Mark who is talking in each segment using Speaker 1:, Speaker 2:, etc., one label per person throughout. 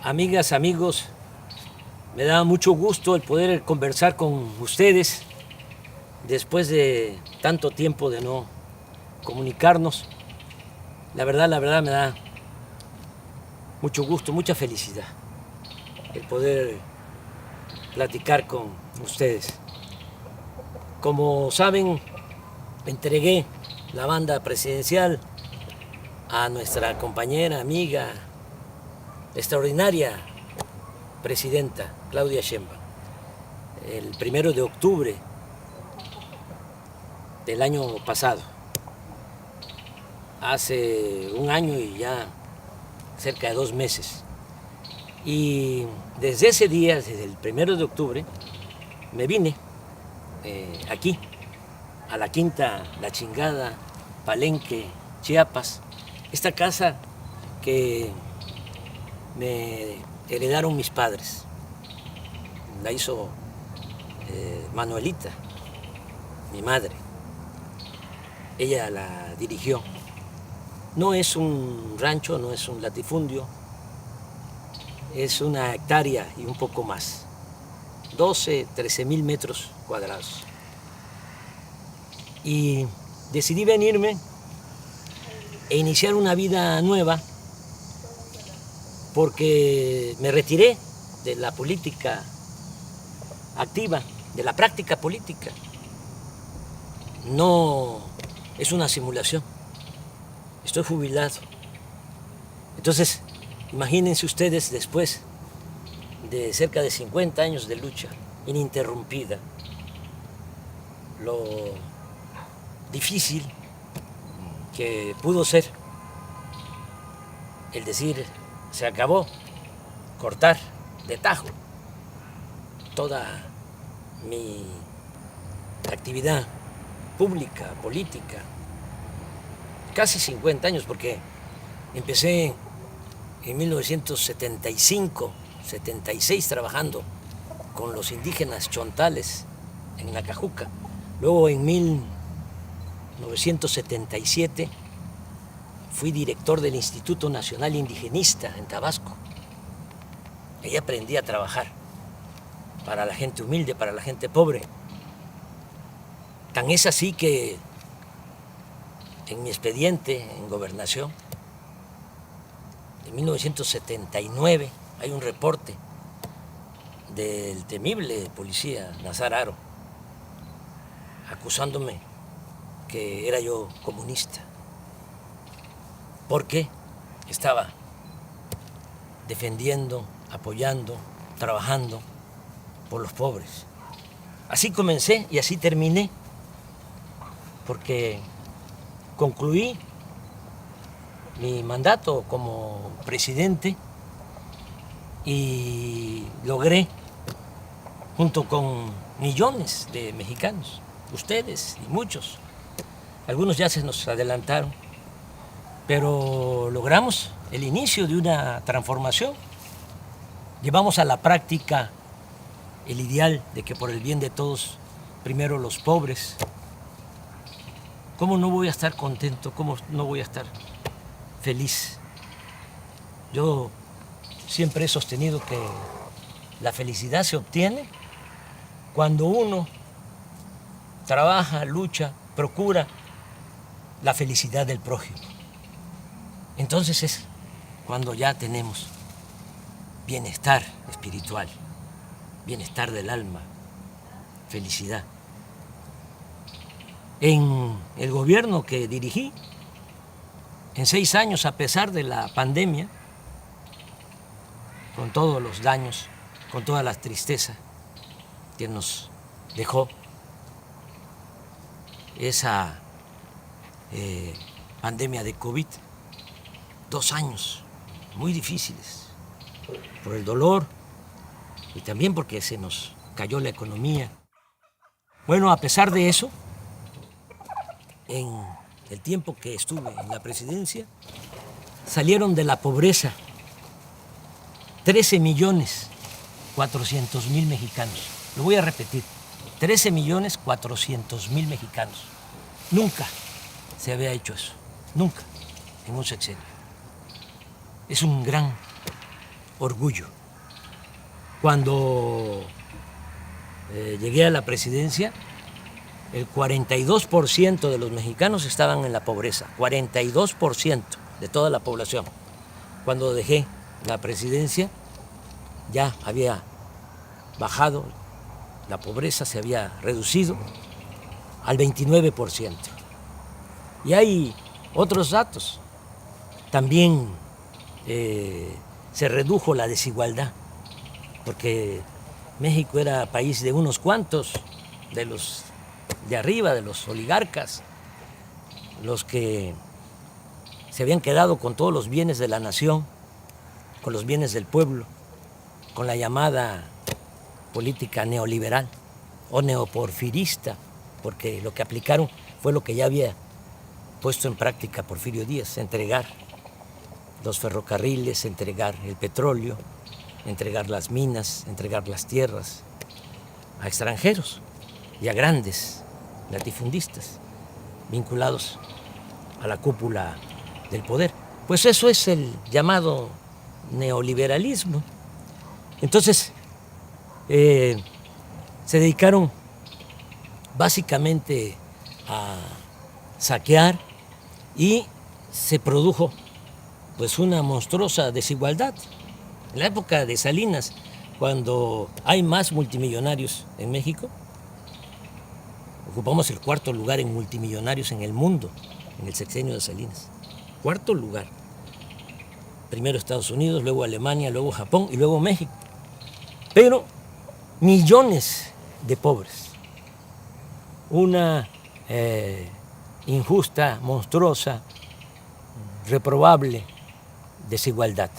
Speaker 1: Amigas, amigos, me da mucho gusto el poder conversar con ustedes después de tanto tiempo de no comunicarnos. La verdad me da mucho gusto, mucha felicidad el poder platicar con ustedes. Como saben, entregué la banda presidencial a nuestra compañera, amiga, extraordinaria presidenta Claudia Sheinbaum el 1 de octubre del año pasado. Hace un año y ya cerca de 2 meses. Y desde ese día, desde el 1 de octubre, me vine aquí, a la Quinta La Chingada, Palenque, Chiapas. Esta casa que me heredaron mis padres. La hizo Manuelita, mi madre. Ella la dirigió. No es un rancho, no es un latifundio, es una hectárea y un poco más. 12, 13,000 metros cuadrados. Y decidí venirme e iniciar una vida nueva porque me retiré de la política activa, de la práctica política. No es una simulación. Estoy jubilado. Entonces, imagínense ustedes después de cerca de 50 años de lucha ininterrumpida, lo difícil que pudo ser el decir, se acabó, cortar de tajo toda mi actividad pública, política, casi 50 años, porque empecé en 1975, 76 trabajando con los indígenas chontales en Nacajuca. Luego en 1977 fui director del Instituto Nacional Indigenista en Tabasco. Ahí aprendí a trabajar para la gente humilde, para la gente pobre. Tan es así que en mi expediente en Gobernación, en 1979, hay un reporte del temible policía Nazar Haro, acusándome que era yo comunista, porque estaba defendiendo, apoyando, trabajando por los pobres. Así comencé y así terminé, porque concluí mi mandato como presidente y logré, junto con millones de mexicanos, ustedes y muchos, algunos ya se nos adelantaron, pero logramos el inicio de una transformación. Llevamos a la práctica el ideal de que por el bien de todos, primero los pobres. ¿Cómo no voy a estar contento? ¿Cómo no voy a estar feliz? Yo siempre he sostenido que la felicidad se obtiene cuando uno trabaja, lucha, procura la felicidad del prójimo. Entonces es cuando ya tenemos bienestar espiritual, bienestar del alma, felicidad. En el gobierno que dirigí, en 6 años, a pesar de la pandemia, con todos los daños, con toda la tristeza que nos dejó esa pandemia de COVID, 2 años muy difíciles, por el dolor y también porque se nos cayó la economía. Bueno, a pesar de eso, en el tiempo que estuve en la presidencia, salieron de la pobreza 13,400,000 mexicanos. Lo voy a repetir, 13,400,000 mexicanos. Nunca se había hecho eso, nunca, en un sexenio. Es un gran orgullo. Cuando llegué a la presidencia, el 42% de los mexicanos estaban en la pobreza, 42% de toda la población. Cuando dejé la presidencia, ya había bajado, la pobreza se había reducido al 29%. Y hay otros datos. También se redujo la desigualdad, porque México era país de unos cuantos, de los de arriba, de los oligarcas, los que se habían quedado con todos los bienes de la nación, con los bienes del pueblo, con la llamada política neoliberal o neoporfirista, porque lo que aplicaron fue lo que ya había puesto en práctica Porfirio Díaz: entregar los ferrocarriles, entregar el petróleo, entregar las minas, entregar las tierras a extranjeros y a grandes latifundistas vinculados a la cúpula del poder. Pues eso es el llamado neoliberalismo. Entonces, se dedicaron básicamente a saquear y se produjo pues una monstruosa desigualdad. En la época de Salinas, cuando hay más multimillonarios en México, ocupamos el 4.º lugar en multimillonarios en el mundo, en el sexenio de Salinas. 4.º lugar. Primero Estados Unidos, luego Alemania, luego Japón y luego México. Pero millones de pobres. Una injusta, monstruosa, reprobable desigualdad.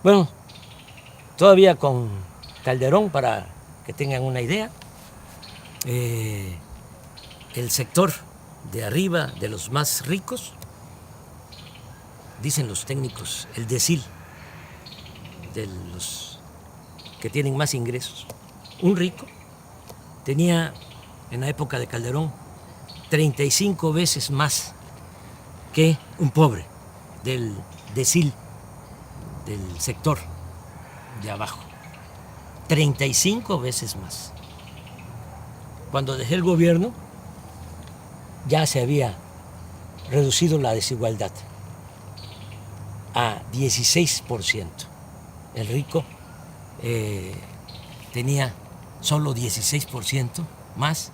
Speaker 1: Bueno, todavía con Calderón, para que tengan una idea, el sector de arriba, de los más ricos, dicen los técnicos, el decil de los que tienen más ingresos. Un rico tenía en la época de Calderón 35 veces más que un pobre del decil, del sector de abajo. 35 veces más. Cuando dejé el gobierno, ya se había reducido la desigualdad a 16%. El rico tenía solo 16% más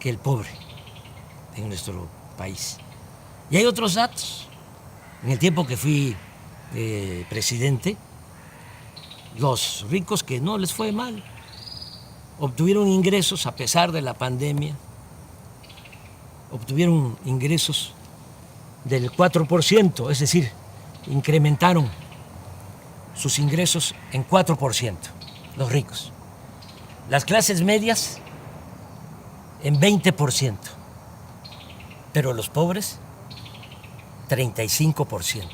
Speaker 1: que el pobre en nuestro país. Y hay otros datos. En el tiempo que fui presidente, los ricos que no les fue mal obtuvieron ingresos a pesar de la pandemia, obtuvieron ingresos del 4%, es decir, incrementaron sus ingresos en 4%, los ricos. Las clases medias en 20%, pero los pobres 35%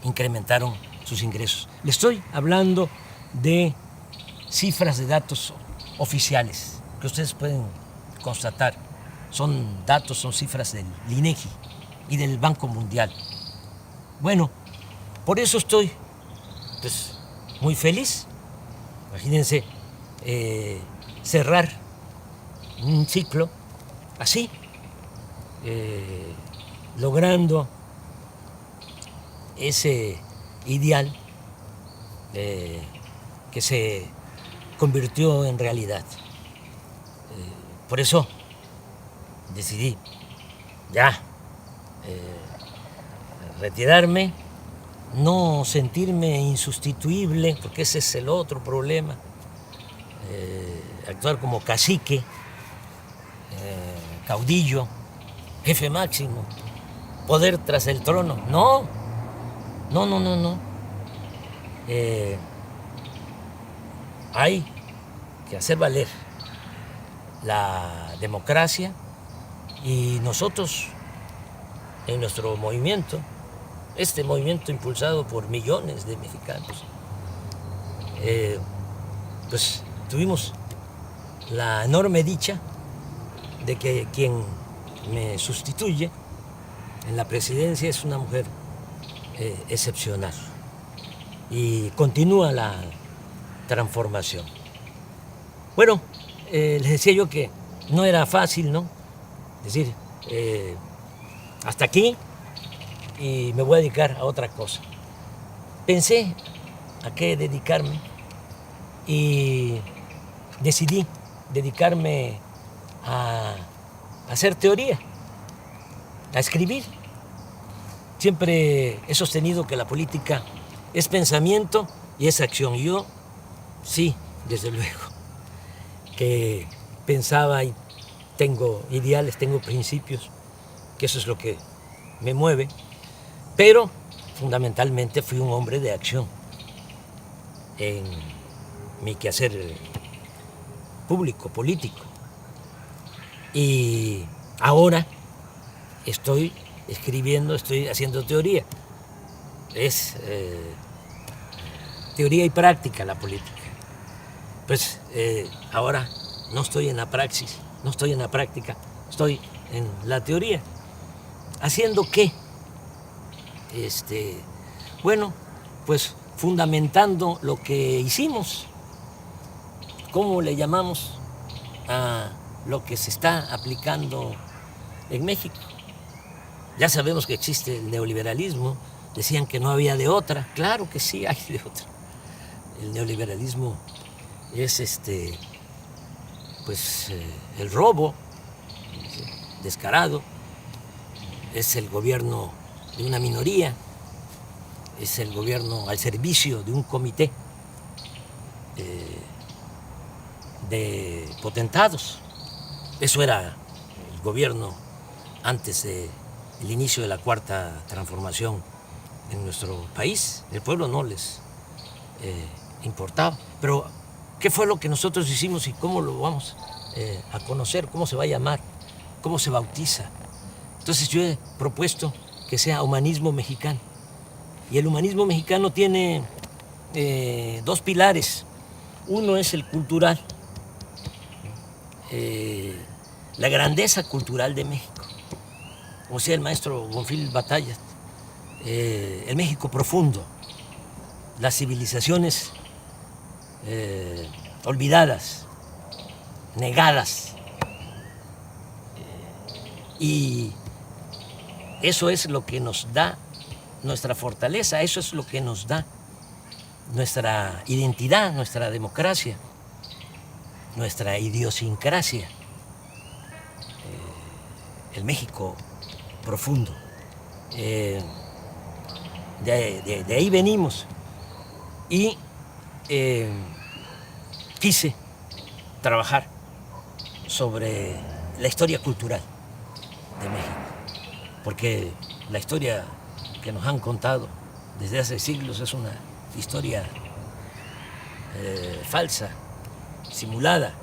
Speaker 1: incrementaron sus ingresos. Le estoy hablando de cifras de datos oficiales que ustedes pueden constatar. Son datos, son cifras del INEGI y del Banco Mundial. Bueno, por eso estoy pues muy feliz. Imagínense cerrar un ciclo así, logrando ese ideal que se convirtió en realidad. Por eso decidí ya retirarme, no sentirme insustituible, porque ese es el otro problema, actuar como cacique, caudillo, jefe máximo, poder tras el trono. No. Hay que hacer valer la democracia y nosotros en nuestro movimiento, este movimiento impulsado por millones de mexicanos, pues tuvimos la enorme dicha de que quien me sustituye en la presidencia es una mujer excepcional, y continúa la transformación. Bueno, les decía yo que no era fácil, ¿no? Es decir, hasta aquí y me voy a dedicar a otra cosa. Pensé a qué dedicarme y decidí dedicarme a hacer teoría, a escribir. Siempre he sostenido que la política es pensamiento y es acción. Yo sí, desde luego, que pensaba y tengo ideales, tengo principios, que eso es lo que me mueve, pero fundamentalmente fui un hombre de acción en mi quehacer público, político. Y ahora estoy escribiendo, estoy haciendo teoría. Es teoría y práctica la política. Pues ahora no estoy en la praxis, no estoy en la práctica, estoy en la teoría. ¿Haciendo qué? Bueno, pues fundamentando lo que hicimos. ¿Cómo le llamamos a lo que se está aplicando en México? Ya sabemos que existe el neoliberalismo, decían que no había de otra, claro que sí hay de otra. El neoliberalismo es el robo descarado, es el gobierno de una minoría, es el gobierno al servicio de un comité de potentados. Eso era el gobierno antes del inicio de la cuarta transformación en nuestro país. El pueblo no les importaba. Pero, ¿qué fue lo que nosotros hicimos y cómo lo vamos a conocer? ¿Cómo se va a llamar? ¿Cómo se bautiza? Entonces yo he propuesto que sea humanismo mexicano. Y el humanismo mexicano tiene dos pilares. Uno es el cultural, la grandeza cultural de México. Como decía el maestro Bonfil Batallas, el México profundo, las civilizaciones olvidadas, negadas. Y eso es lo que nos da nuestra fortaleza, eso es lo que nos da nuestra identidad, nuestra democracia, nuestra idiosincrasia, el México profundo. De ahí venimos y quise trabajar sobre la historia cultural de México, porque la historia que nos han contado desde hace siglos es una historia falsa, simulada.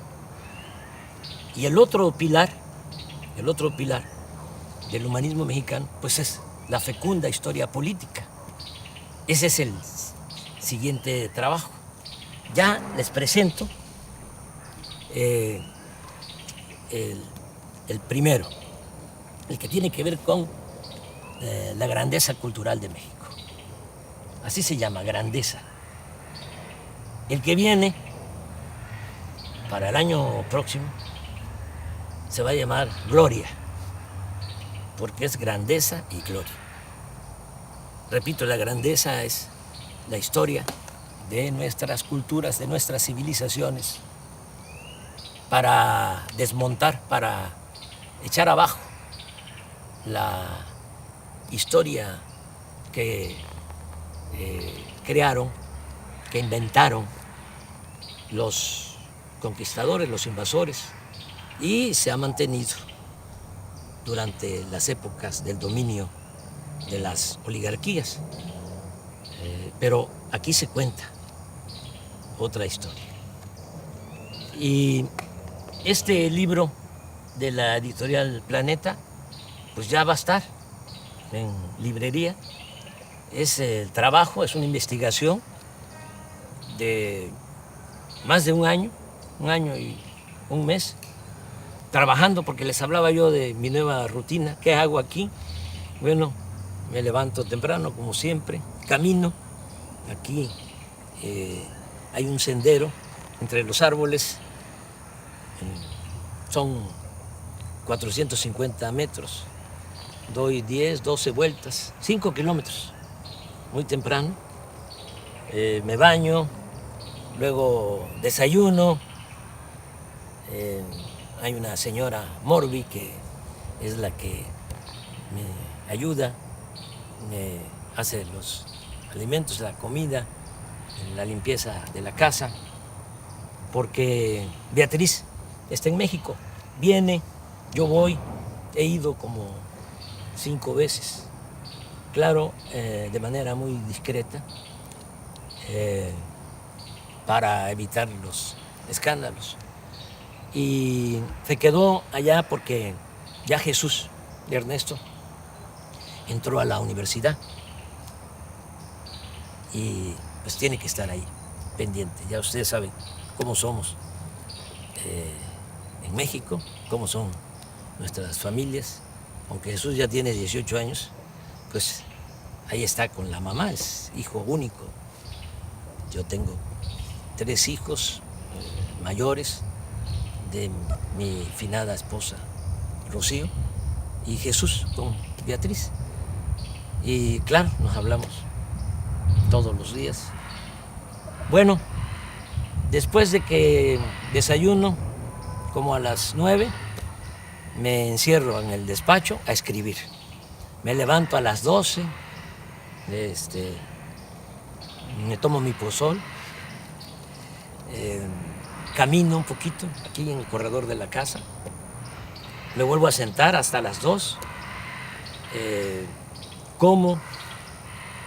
Speaker 1: Y el otro pilar del humanismo mexicano, pues es la fecunda historia política. Ese es el siguiente trabajo. Ya les presento el primero, el que tiene que ver con la grandeza cultural de México. Así se llama, grandeza. El que viene para el año próximo se va a llamar gloria, porque es grandeza y gloria. Repito, la grandeza es la historia de nuestras culturas, de nuestras civilizaciones, para desmontar, para echar abajo la historia que crearon, que inventaron los conquistadores, los invasores, y se ha mantenido durante las épocas del dominio de las oligarquías. Pero aquí se cuenta otra historia. Y este libro de la editorial Planeta, pues ya va a estar en librería. Es el trabajo, es una investigación de más de un año y un mes, trabajando, porque les hablaba yo de mi nueva rutina. ¿Qué hago aquí? Bueno, me levanto temprano, como siempre, camino aquí hay un sendero entre los árboles, son 450 metros, doy 10, 12 vueltas, 5 kilómetros, muy temprano, me baño, luego desayuno, hay una señora Morbi que es la que me ayuda, me hace los alimentos, la comida, la limpieza de la casa, porque Beatriz está en México, viene, yo voy, he ido como 5 veces, claro, de manera muy discreta, para evitar los escándalos. Y se quedó allá porque ya Jesús de Ernesto entró a la universidad y pues tiene que estar ahí pendiente. Ya ustedes saben cómo somos en México, cómo son nuestras familias. Aunque Jesús ya tiene 18 años, pues ahí está con la mamá, es hijo único. Yo tengo 3 hijos mayores de mi finada esposa Rocío y Jesús con Beatriz. Y claro, nos hablamos todos los días. Bueno, después de que desayuno, como a las 9, me encierro en el despacho a escribir. Me levanto a las 12, me tomo mi pozol, camino un poquito aquí en el corredor de la casa, me vuelvo a sentar hasta las 2, como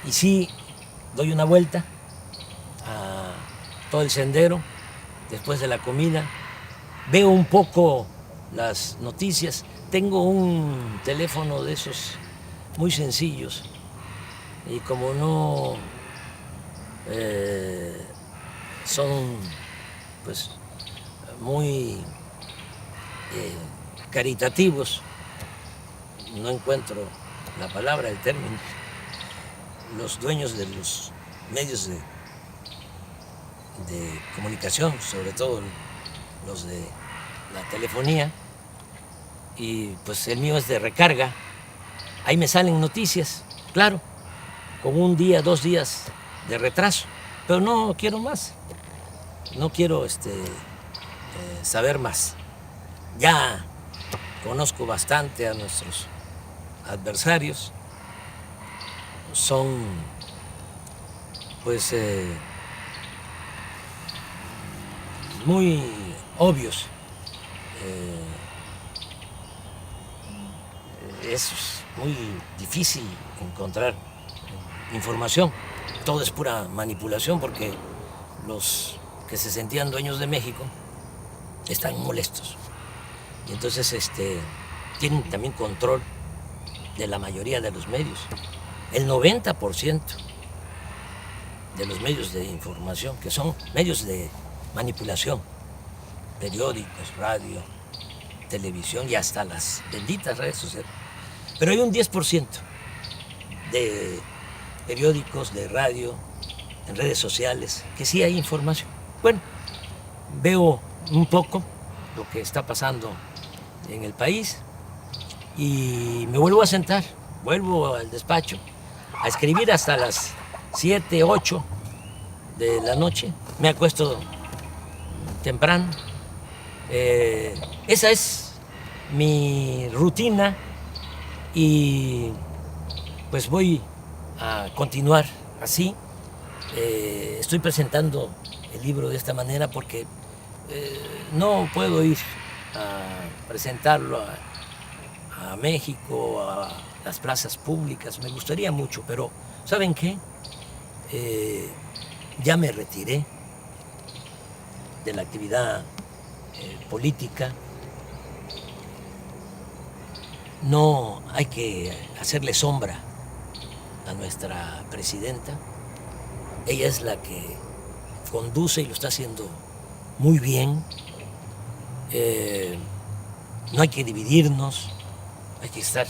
Speaker 1: y sí doy una vuelta a todo el sendero después de la comida, veo un poco las noticias, tengo un teléfono de esos muy sencillos y como no son pues muy caritativos, no encuentro la palabra, el término, los dueños de los medios de comunicación, sobre todo los de la telefonía, y pues el mío es de recarga, ahí me salen noticias, claro, con 1 día, 2 días de retraso, pero no quiero más, no quiero saber más. Ya conozco bastante a nuestros adversarios, son pues muy obvios. Es muy difícil encontrar información, todo es pura manipulación porque los que se sentían dueños de México están molestos y entonces tienen también control de la mayoría de los medios. El 90% de los medios de información, que son medios de manipulación, periódicos, radio, televisión y hasta las benditas redes sociales. Pero hay un 10% de periódicos, de radio, en redes sociales, que sí hay información. Bueno, veo un poco lo que está pasando en el país y me vuelvo a sentar, vuelvo al despacho a escribir hasta las 7, 8 de la noche. Me acuesto temprano. Esa es mi rutina y pues voy a continuar así. Estoy presentando el libro de esta manera porque no puedo ir a presentarlo a México, a las plazas públicas. Me gustaría mucho, pero ¿saben qué? Ya me retiré de la actividad política. No hay que hacerle sombra a nuestra presidenta. Ella es la que conduce y lo está haciendo muy bien. No hay que dividirnos, hay que estar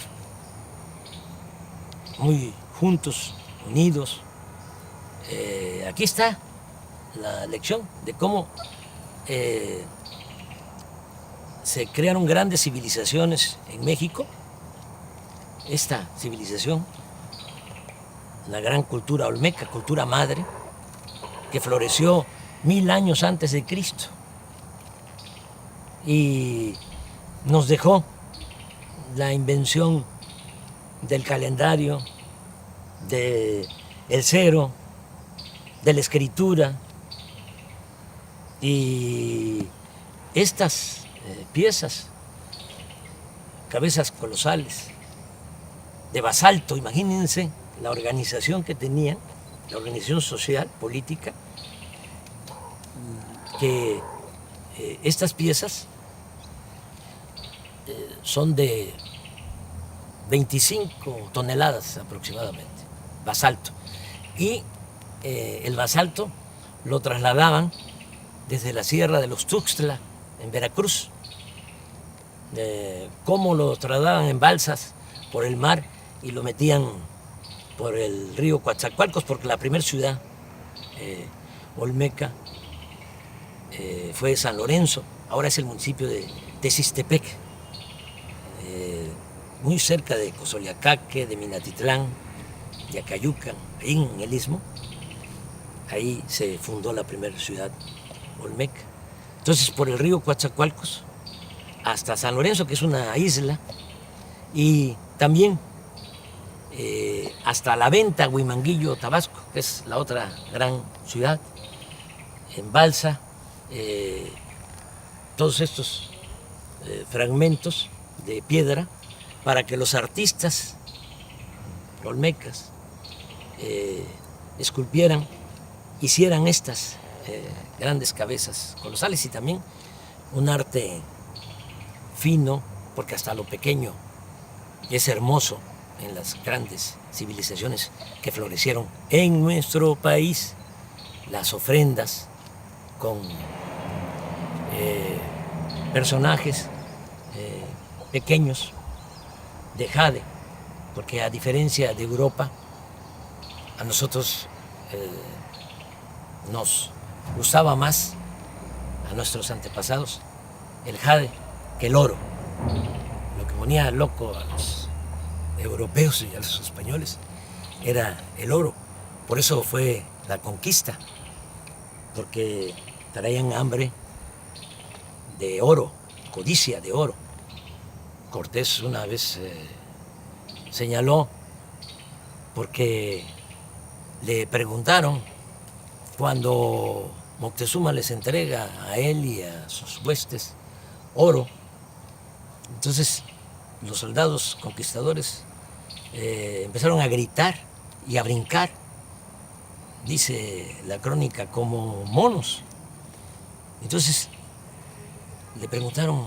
Speaker 1: muy juntos, unidos. aquí está la lección de cómo se crearon grandes civilizaciones en México. Esta civilización, la gran cultura olmeca, cultura madre, que floreció 1000 años antes de Cristo y nos dejó la invención del calendario, del cero, de la escritura, y estas piezas, cabezas colosales, de basalto, imagínense la organización que tenían, la organización social, política, que estas piezas son de 25 toneladas aproximadamente, basalto. Y el basalto lo trasladaban desde la Sierra de los Tuxtla, en Veracruz. Cómo lo trasladaban en balsas por el mar y lo metían por el río Coatzacoalcos, porque la primera ciudad olmeca fue San Lorenzo, ahora es el municipio de Texistepec, muy cerca de Cozoleacaque, de Minatitlán, de Acayucan, ahí en el Istmo. Ahí se fundó la primera ciudad olmeca. Entonces, por el río Coatzacoalcos hasta San Lorenzo, que es una isla, y también hasta La Venta, Huimanguillo, Tabasco, que es la otra gran ciudad, en balsa, todos estos fragmentos de piedra para que los artistas olmecas esculpieran, hicieran estas grandes cabezas colosales, y también un arte fino, porque hasta lo pequeño es hermoso en las grandes civilizaciones que florecieron en nuestro país, las ofrendas con personajes pequeños de jade, porque a diferencia de Europa, a nosotros nos gustaba más, a nuestros antepasados, el jade que el oro. Lo que ponía loco a los europeos y a los españoles era el oro. Por eso fue la conquista, porque traían hambre de oro, codicia de oro. Cortés una vez señaló, porque le preguntaron cuando Moctezuma les entrega a él y a sus huestes oro. Entonces los soldados conquistadores empezaron a gritar y a brincar, dice la crónica, como monos. Entonces le preguntaron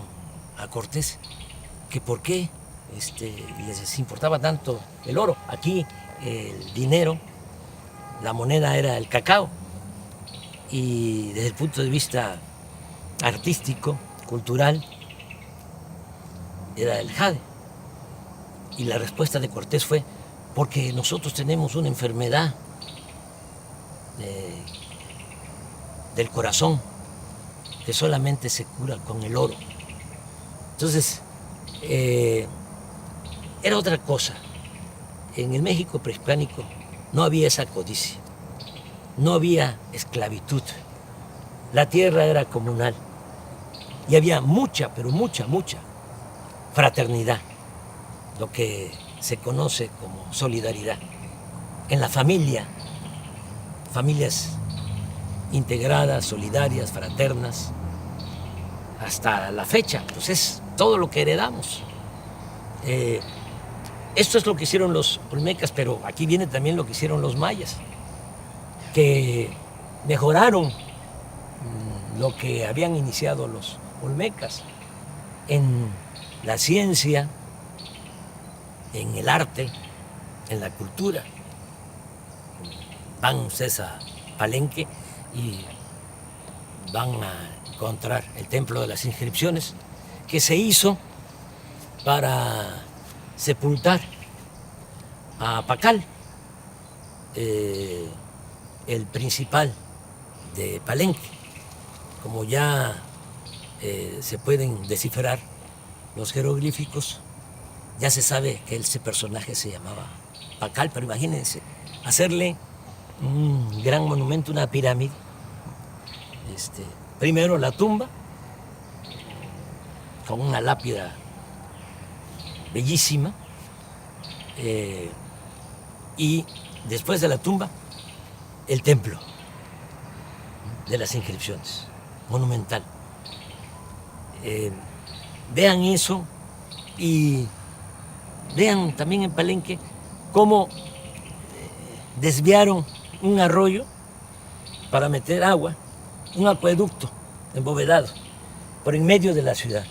Speaker 1: a Cortés que por qué les importaba tanto el oro. Aquí el dinero, la moneda era el cacao, y desde el punto de vista artístico, cultural, era el jade. Y la respuesta de Cortés fue: porque nosotros tenemos una enfermedad del corazón que solamente se cura con el oro. Entonces, era otra cosa. En el México prehispánico no había esa codicia, no había esclavitud, la tierra era comunal y había mucha, pero mucha fraternidad, lo que se conoce como solidaridad. En la familia, familias integradas, solidarias, fraternas, hasta la fecha, pues es todo lo que heredamos. Esto es lo que hicieron los olmecas, pero aquí viene también lo que hicieron los mayas, que mejoraron lo que habían iniciado los olmecas en la ciencia, en el arte, en la cultura. Van ustedes a Palenque y van a encontrar el Templo de las Inscripciones, que se hizo para sepultar a Pacal, el principal de Palenque. Como ya se pueden descifrar los jeroglíficos, ya se sabe que ese personaje se llamaba Pacal, pero imagínense, hacerle un gran monumento, una pirámide. Primero la tumba, con una lápida bellísima, y después de la tumba, el templo de las inscripciones, monumental. Vean eso y vean también en Palenque cómo desviaron un arroyo para meter agua, un acueducto embovedado por en medio de la ciudad.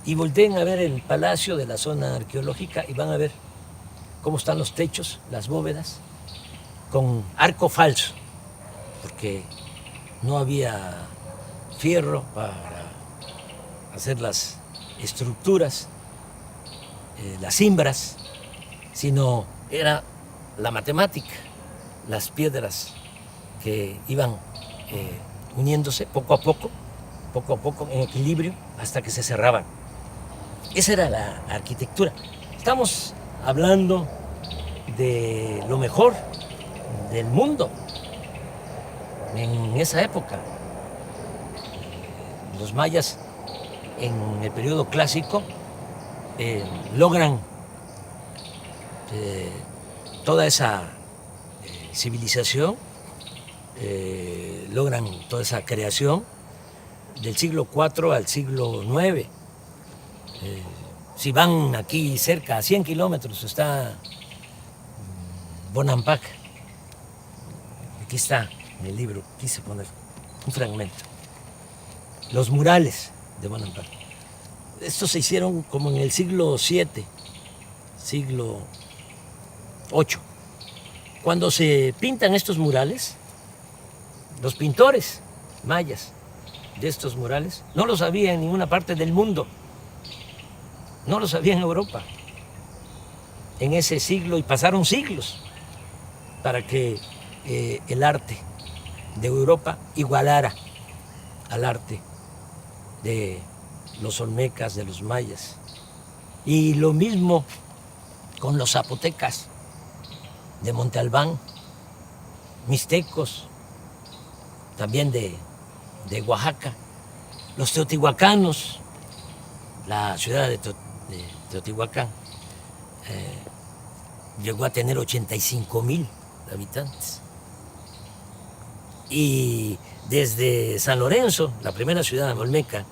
Speaker 1: Y volteen a ver el palacio de la zona arqueológica y van a ver cómo están los techos, las bóvedas, con arco falso, porque no había fierro para hacer las estructuras, las cimbras, sino era la matemática, las piedras que iban uniéndose poco a poco, en equilibrio, hasta que se cerraban. Esa era la arquitectura. Estamos hablando de lo mejor del mundo en esa época. Los mayas en el periodo clásico logran toda esa civilización, logran toda esa creación del siglo IV al siglo IX. Si van aquí cerca, a 100 kilómetros, está Bonampak. Aquí está en el libro, quise poner un fragmento. Los murales de Bonampak. Estos se hicieron como en el siglo VII, siglo VIII. Cuando se pintan estos murales, los pintores mayas de estos murales no los había en ninguna parte del mundo, no los había en Europa en ese siglo, y pasaron siglos para que el arte de Europa igualara al arte de los olmecas, de los mayas. Y lo mismo con los zapotecas de Monte Albán, mixtecos, también de Oaxaca, los teotihuacanos, la ciudad de Teotihuacán llegó a tener 85,000 habitantes. Y desde San Lorenzo, la primera ciudad olmeca,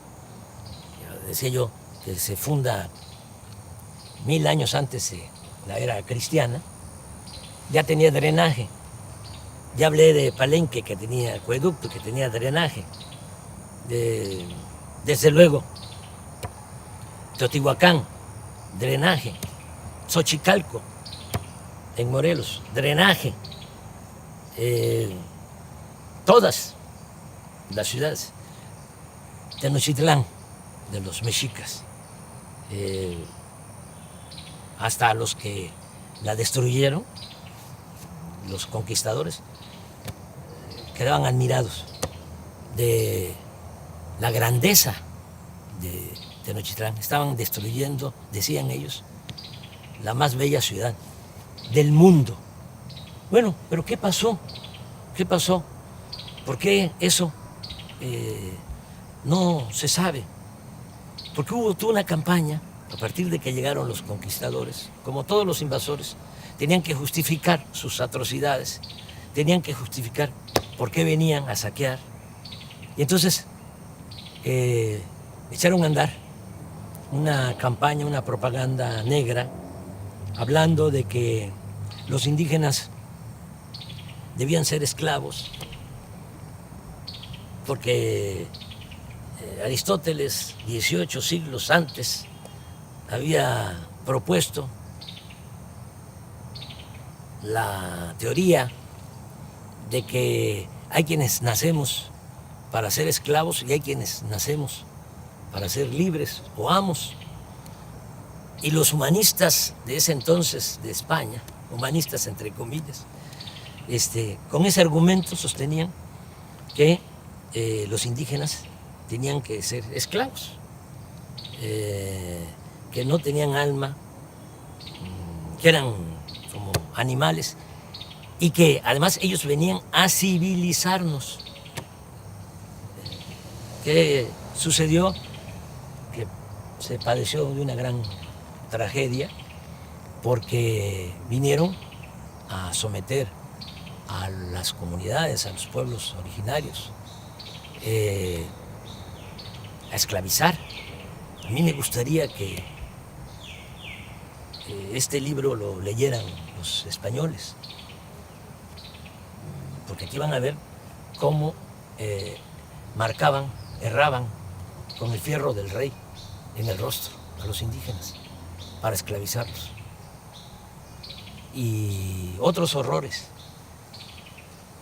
Speaker 1: decía yo, que se funda 1000 años antes de la era cristiana, ya tenía drenaje. Ya hablé de Palenque, que tenía acueducto, que tenía drenaje. Desde luego, Teotihuacán, drenaje. Xochicalco, en Morelos, drenaje. Todas las ciudades. Tenochtitlán, de los mexicas, hasta los que la destruyeron, los conquistadores, quedaban admirados de la grandeza de Tenochtitlán. Estaban destruyendo, decían ellos, la más bella ciudad del mundo. Bueno, pero ¿qué pasó? ¿Qué pasó? ¿Por qué eso no se sabe? Porque hubo toda una campaña, a partir de que llegaron los conquistadores, como todos los invasores, tenían que justificar sus atrocidades, tenían que justificar por qué venían a saquear. Y entonces echaron a andar una campaña, una propaganda negra, hablando de que los indígenas debían ser esclavos, porque Aristóteles, 18 siglos antes, había propuesto la teoría de que hay quienes nacemos para ser esclavos y hay quienes nacemos para ser libres o amos. Y los humanistas de ese entonces de España, humanistas entre comillas, con ese argumento sostenían que los indígenas tenían que ser esclavos, que no tenían alma, que eran como animales y que además ellos venían a civilizarnos. ¿Qué sucedió? Que se padeció de una gran tragedia porque vinieron a someter a las comunidades, a los pueblos originarios, a esclavizar. A mí me gustaría que este libro lo leyeran los españoles, porque aquí van a ver cómo marcaban, erraban con el fierro del rey en el rostro a los indígenas para esclavizarlos. Y otros horrores.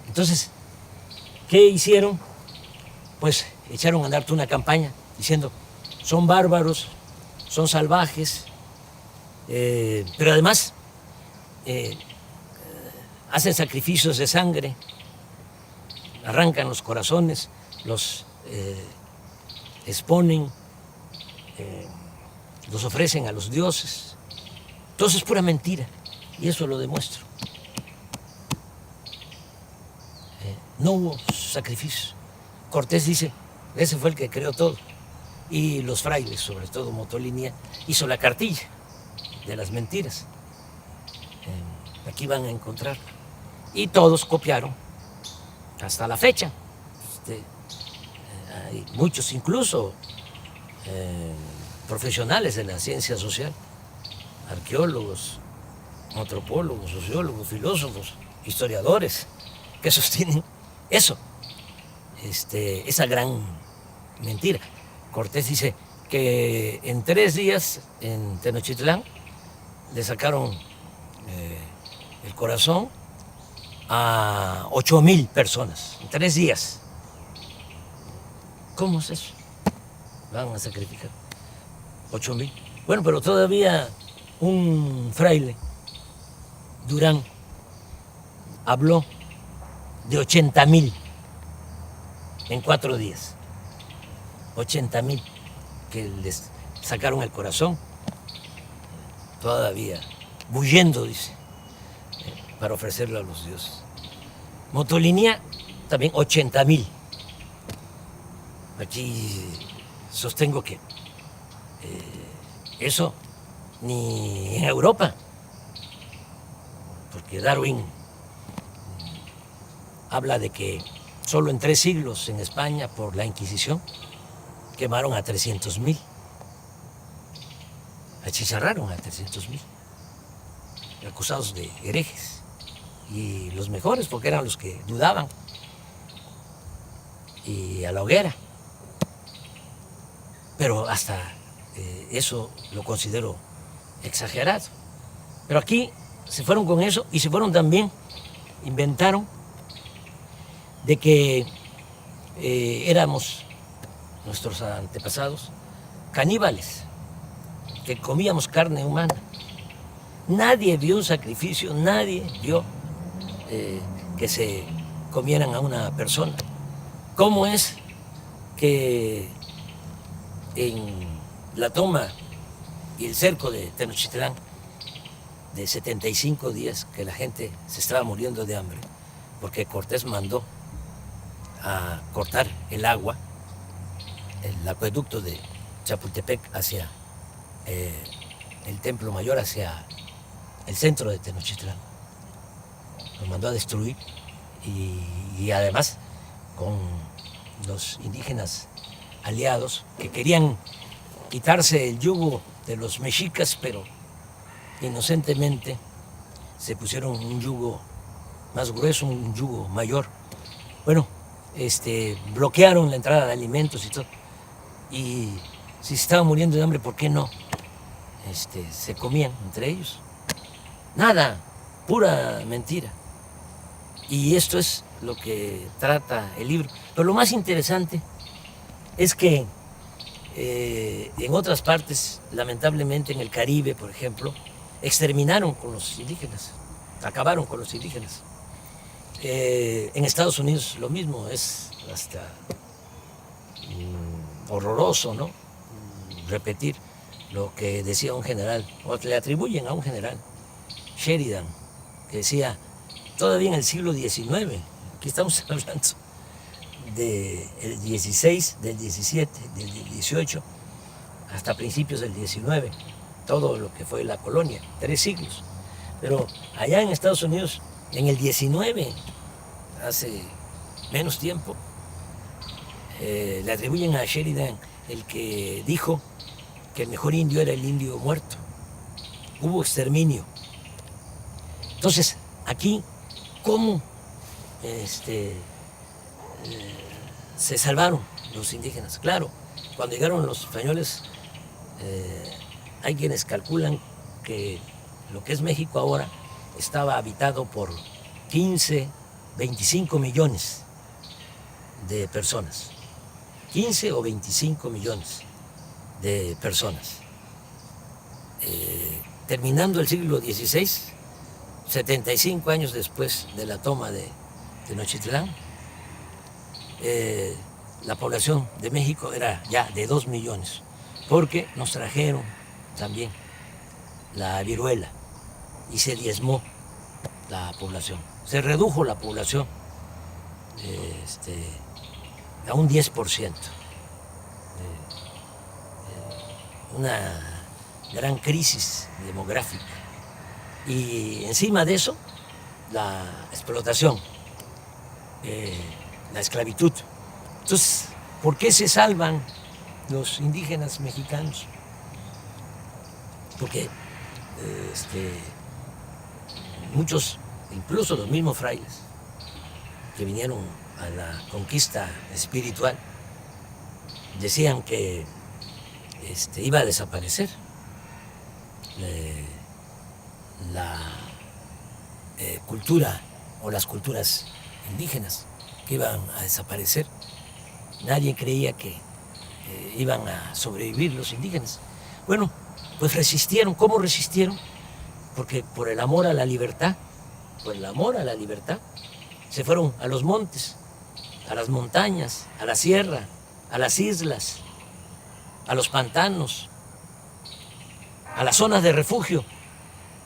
Speaker 1: Entonces, ¿qué hicieron? Pues echaron a andar toda una campaña diciendo, son bárbaros, son salvajes, pero además hacen sacrificios de sangre, arrancan los corazones, los exponen, los ofrecen a los dioses. Todo eso es pura mentira y eso lo demuestro. No hubo sacrificio. Cortés dice, ese fue el que creó todo. Y los frailes, sobre todo Motolinia, hizo la cartilla de las mentiras. Aquí van a encontrar. Y todos copiaron hasta la fecha. Hay muchos incluso profesionales de la ciencia social, arqueólogos, antropólogos, sociólogos, filósofos, historiadores, que sostienen eso, esa gran mentira. Cortés dice que en 3 días en Tenochtitlán le sacaron el corazón a 8,000 personas, en 3 días. ¿Cómo es eso? Van a sacrificar 8,000. Bueno, pero todavía un fraile, Durán, habló de 80,000 en 4 días. 80,000 que les sacaron el corazón, todavía bullendo, dice, para ofrecerlo a los dioses. Motolinia, también 80,000. Aquí sostengo que eso ni en Europa, porque Darwin habla de que solo en 3 siglos en España, por la Inquisición, quemaron a 300,000. Achicharraron a 300,000, acusados de herejes. Y los mejores, porque eran los que dudaban. Y a la hoguera. Pero hasta eso lo considero exagerado. Pero aquí se fueron con eso y se fueron también, inventaron de que éramos, nuestros antepasados, caníbales, que comíamos carne humana. Nadie vio un sacrificio, nadie vio que se comieran a una persona. ¿Cómo es que en la toma y el cerco de Tenochtitlán, de 75 días que la gente se estaba muriendo de hambre, porque Cortés mandó a cortar el agua, el acueducto de Chapultepec hacia el Templo Mayor, hacia el centro de Tenochtitlán? Lo mandó a destruir y además con los indígenas aliados que querían quitarse el yugo de los mexicas, pero inocentemente se pusieron un yugo más grueso, un yugo mayor. Bueno, bloquearon la entrada de alimentos y todo. Y si se estaban muriendo de hambre, ¿por qué no? Se comían entre ellos. Nada, pura mentira. Y esto es lo que trata el libro. Pero lo más interesante es que en otras partes, lamentablemente en el Caribe, por ejemplo, exterminaron con los indígenas, acabaron con los indígenas. En Estados Unidos lo mismo, es hasta horroroso, ¿no? Repetir lo que decía un general, o le atribuyen a un general, Sheridan, que decía, todavía en el siglo XIX, aquí estamos hablando del XVI, del XVII, del XVIII, hasta principios del XIX, todo lo que fue la colonia, 3 siglos. Pero allá en Estados Unidos, en el XIX, hace menos tiempo, le atribuyen a Sheridan el que dijo que el mejor indio era el indio muerto. Hubo exterminio. Entonces, aquí, ¿cómo se salvaron los indígenas? Claro, cuando llegaron los españoles, hay quienes calculan que lo que es México ahora estaba habitado por 15, 25 millones de personas. 15 o 25 millones de personas. Terminando el siglo XVI, 75 años después de la toma de Tenochtitlán, la población de México era ya de 2 millones, porque nos trajeron también la viruela y se diezmó la población. Se redujo la población a un 10%. Una gran crisis demográfica. Y encima de eso, la explotación, la esclavitud. Entonces, ¿por qué se salvan los indígenas mexicanos? Porque muchos, incluso los mismos frailes, que vinieron a la conquista espiritual, decían que iba a desaparecer la cultura o las culturas indígenas, que iban a desaparecer. Nadie creía que iban a sobrevivir los indígenas. Bueno, pues resistieron. ¿Cómo resistieron? Porque por el amor a la libertad, por el amor a la libertad, se fueron a los montes, a las montañas, a la sierra, a las islas, a los pantanos, a las zonas de refugio,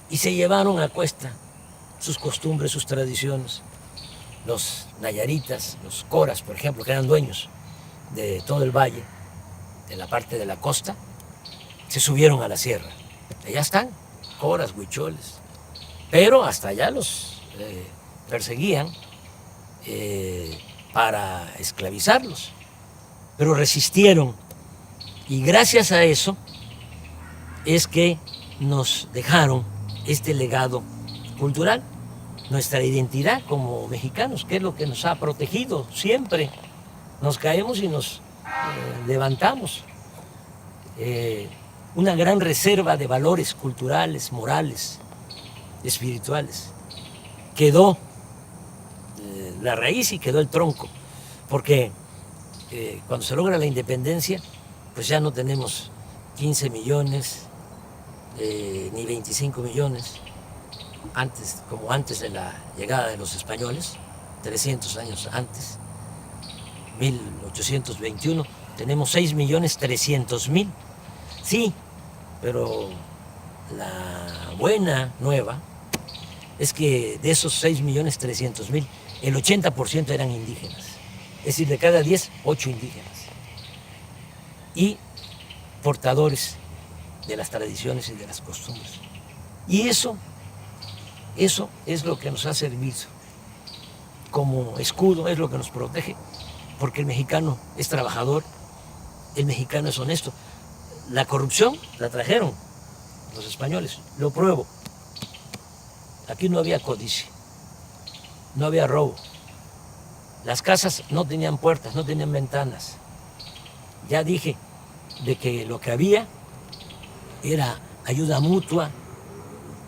Speaker 1: y se llevaron a cuesta sus costumbres, sus tradiciones. Los nayaritas, los coras, por ejemplo, que eran dueños de todo el valle, de la parte de la costa, se subieron a la sierra. Allá están, coras, huicholes, pero hasta allá los perseguían para esclavizarlos, pero resistieron, y gracias a eso es que nos dejaron este legado cultural, nuestra identidad como mexicanos, que es lo que nos ha protegido siempre. Nos caemos y nos levantamos. Una gran reserva de valores culturales, morales, espirituales. Quedó la raíz y quedó el tronco, porque cuando se logra la independencia, pues ya no tenemos 15 millones ni 25 millones, como antes de la llegada de los españoles, 300 años antes, 1821, tenemos 6.300.000. Sí, pero la buena nueva es que de esos 6.300.000, el 80% eran indígenas. Es decir, de cada 10, 8 indígenas. Y portadores de las tradiciones y de las costumbres. Y eso es lo que nos ha servido como escudo, es lo que nos protege, porque el mexicano es trabajador, el mexicano es honesto. La corrupción la trajeron los españoles, lo pruebo. Aquí no había codicia, no había robo. Las casas no tenían puertas, no tenían ventanas. Ya dije de que lo que había era ayuda mutua,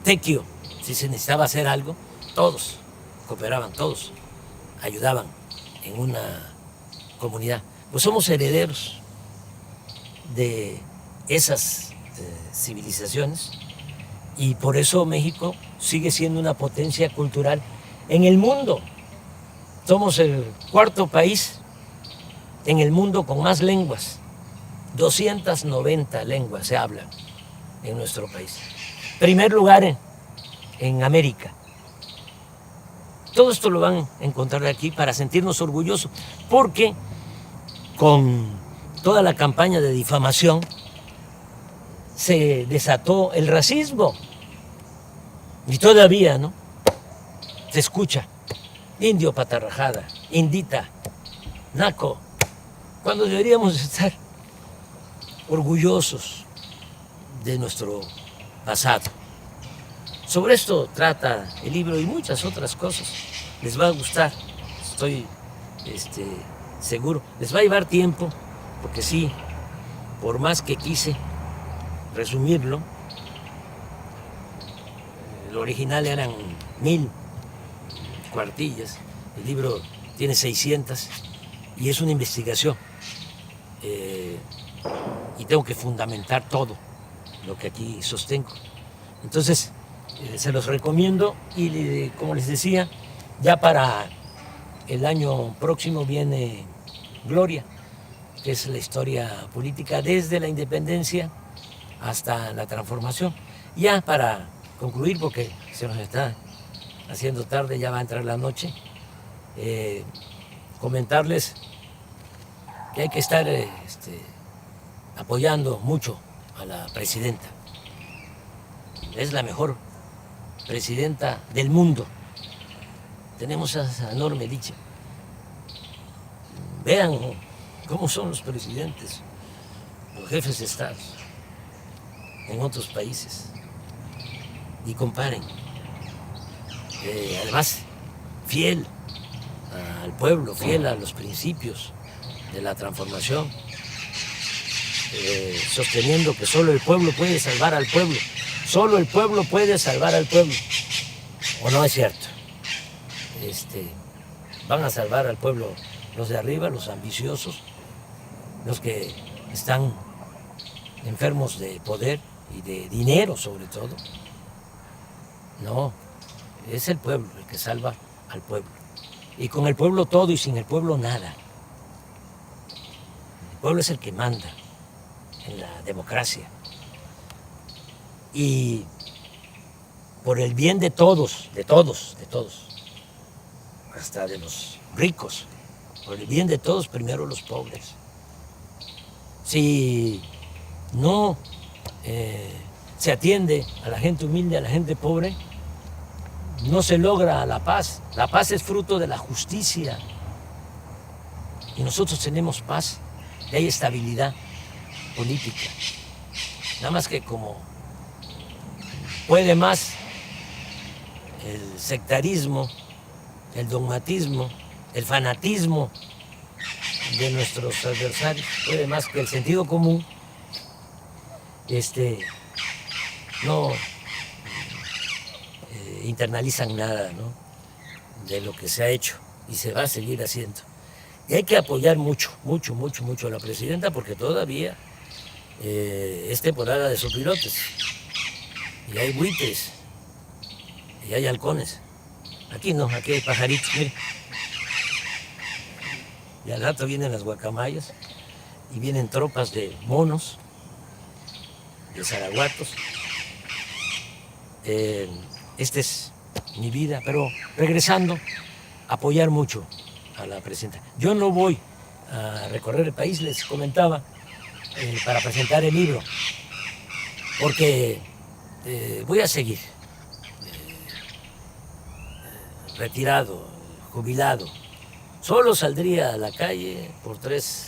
Speaker 1: tequio. Si se necesitaba hacer algo, todos cooperaban, todos ayudaban en una comunidad. Pues somos herederos de esas civilizaciones, y por eso México sigue siendo una potencia cultural en el mundo. Somos el cuarto país en el mundo con más lenguas. 290 lenguas se hablan en nuestro país. Primer lugar en América. Todo esto lo van a encontrar aquí para sentirnos orgullosos, porque con toda la campaña de difamación se desató el racismo. Y todavía, ¿no? Se escucha indio patarrajada, indita, naco, cuando deberíamos estar orgullosos de nuestro pasado. Sobre esto trata el libro y muchas otras cosas. Les va a gustar, estoy seguro. Les va a llevar tiempo, porque sí, por más que quise resumirlo, el original eran 1000 cuartillas, el libro tiene 600 y es una investigación. Y tengo que fundamentar todo lo que aquí sostengo. Entonces, se los recomiendo y, como les decía, ya para el año próximo viene Gloria, que es la historia política desde la independencia hasta la transformación. Ya para concluir, porque se nos está haciendo tarde, ya va a entrar la noche, comentarles que hay que estar apoyando mucho a la presidenta. Es la mejor presidenta del mundo. Tenemos esa enorme dicha. Vean cómo son los presidentes, los jefes de Estado en otros países y comparen. Además, fiel al pueblo, fiel a los principios de la transformación, sosteniendo que solo el pueblo puede salvar al pueblo. Solo el pueblo puede salvar al pueblo. ¿O no es cierto? Van a salvar al pueblo los de arriba, los ambiciosos, los que están enfermos de poder y de dinero sobre todo. No, es el pueblo el que salva al pueblo. Y con el pueblo todo y sin el pueblo nada. El pueblo es el que manda en la democracia. Y por el bien de todos, hasta de los ricos, por el bien de todos, primero los pobres. Si no se atiende a la gente humilde, a la gente pobre, no se logra la paz. La paz es fruto de la justicia. Y nosotros tenemos paz y hay estabilidad política. Nada más que como puede más el sectarismo, el dogmatismo, el fanatismo de nuestros adversarios, puede más que el sentido común, no internalizan nada, ¿no?, de lo que se ha hecho y se va a seguir haciendo. Y hay que apoyar mucho a la presidenta, porque todavía es temporada de sopilotes. Y hay buitres, y hay halcones. Aquí no, aquí hay pajaritos, mire. Y al rato vienen las guacamayas, y vienen tropas de monos, de zaraguatos. Esta es mi vida, pero regresando, apoyar mucho a la presidenta. Yo no voy a recorrer el país, les comentaba, para presentar el libro, porque voy a seguir retirado, jubilado. Solo saldría a la calle por 3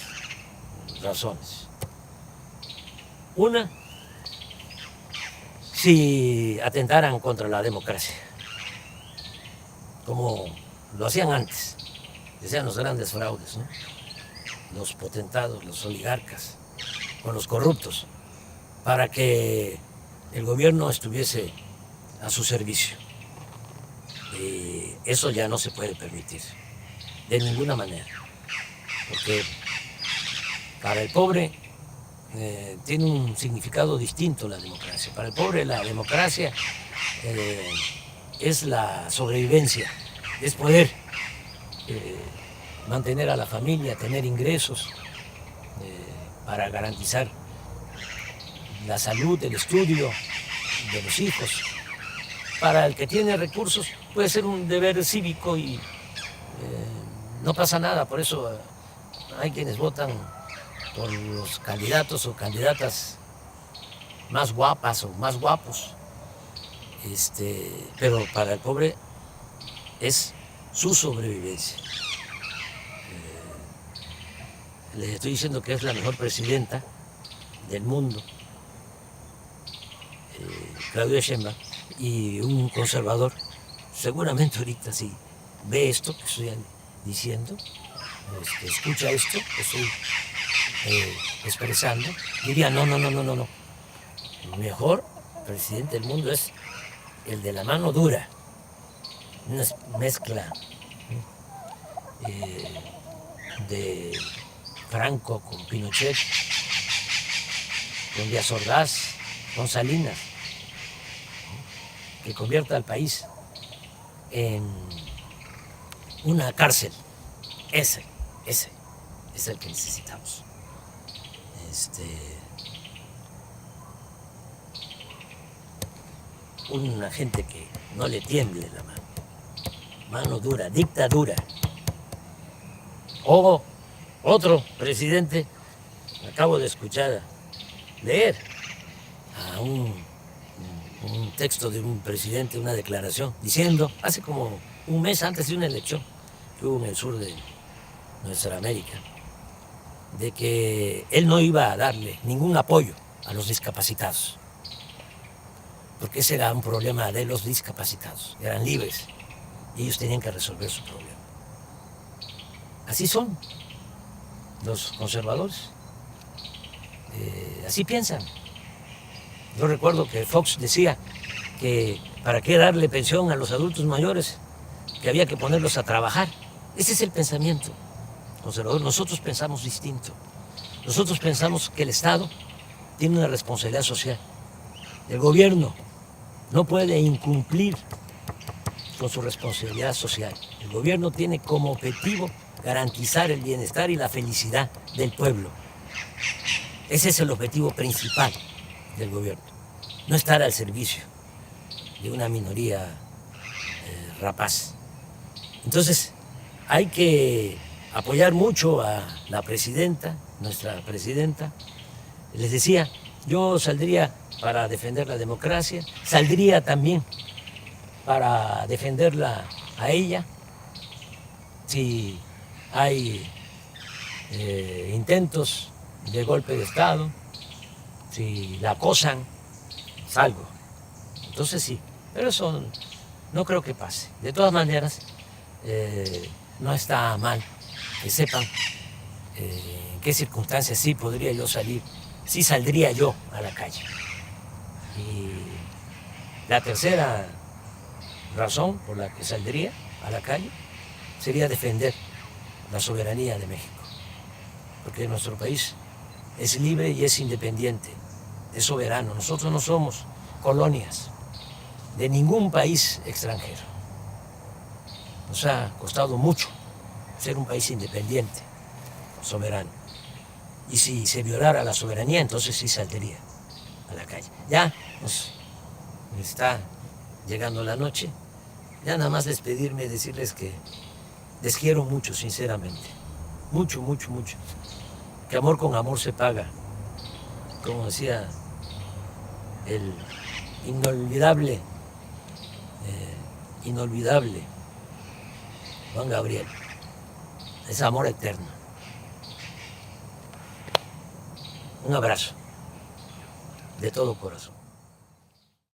Speaker 1: razones. Una, si atentaran contra la democracia, como lo hacían antes, decían los grandes fraudes, ¿no?, los potentados, los oligarcas, con los corruptos, para que el gobierno estuviese a su servicio. Y eso ya no se puede permitir, de ninguna manera, porque para el pobre tiene un significado distinto la democracia. Para el pobre la democracia es la sobrevivencia, es poder mantener a la familia, tener ingresos para garantizar la salud, el estudio de los hijos. Para el que tiene recursos puede ser un deber cívico y no pasa nada. Por eso hay quienes votan por los candidatos o candidatas más guapas o más guapos. Pero para el pobre es su sobrevivencia. Les estoy diciendo que es la mejor presidenta del mundo, Claudia Sheinbaum, y un conservador, seguramente ahorita sí ve esto que estoy diciendo, escucha esto que estoy expresando, diría no. El mejor presidente del mundo es el de la mano dura, una mezcla de Franco con Pinochet, con Díaz Ordaz, con Salinas, que convierta al país en una cárcel. Ese es el que necesitamos. Una gente que no le tiemble la mano dura, dictadura. O otro presidente, acabo de escuchar, leer a un texto de un presidente, una declaración, diciendo, hace como un mes antes de una elección que hubo en el sur de nuestra América, de que él no iba a darle ningún apoyo a los discapacitados, porque ese era un problema de los discapacitados, eran libres y ellos tenían que resolver su problema. Así son los conservadores, así piensan. Yo recuerdo que Fox decía que para qué darle pensión a los adultos mayores, que había que ponerlos a trabajar. Ese es el pensamiento conservador. Nosotros pensamos distinto. Nosotros pensamos que el Estado tiene una responsabilidad social. El gobierno no puede incumplir con su responsabilidad social. El gobierno tiene como objetivo garantizar el bienestar y la felicidad del pueblo. Ese es el objetivo principal del gobierno, no estar al servicio de una minoría rapaz. Entonces hay que apoyar mucho a la presidenta, nuestra presidenta. Les decía, yo saldría para defender la democracia, saldría también para defenderla a ella. Si hay intentos de golpe de Estado, si la acosan, salgo. Entonces sí, pero eso no creo que pase. De todas maneras, no está mal que sepan en qué circunstancias sí podría yo salir, sí saldría yo a la calle. Y la tercera razón por la que saldría a la calle sería defender la soberanía de México, porque nuestro país es libre y es independiente, es soberano. Nosotros no somos colonias de ningún país extranjero. Nos ha costado mucho ser un país independiente, soberano. Y si se violara la soberanía, entonces sí saldría a la calle. Ya nos está llegando la noche. Ya nada más despedirme, decirles que les quiero mucho, sinceramente. Mucho, mucho, mucho. Que amor con amor se paga. Como decía el inolvidable Juan Gabriel. Es amor eterno. Un abrazo de todo corazón.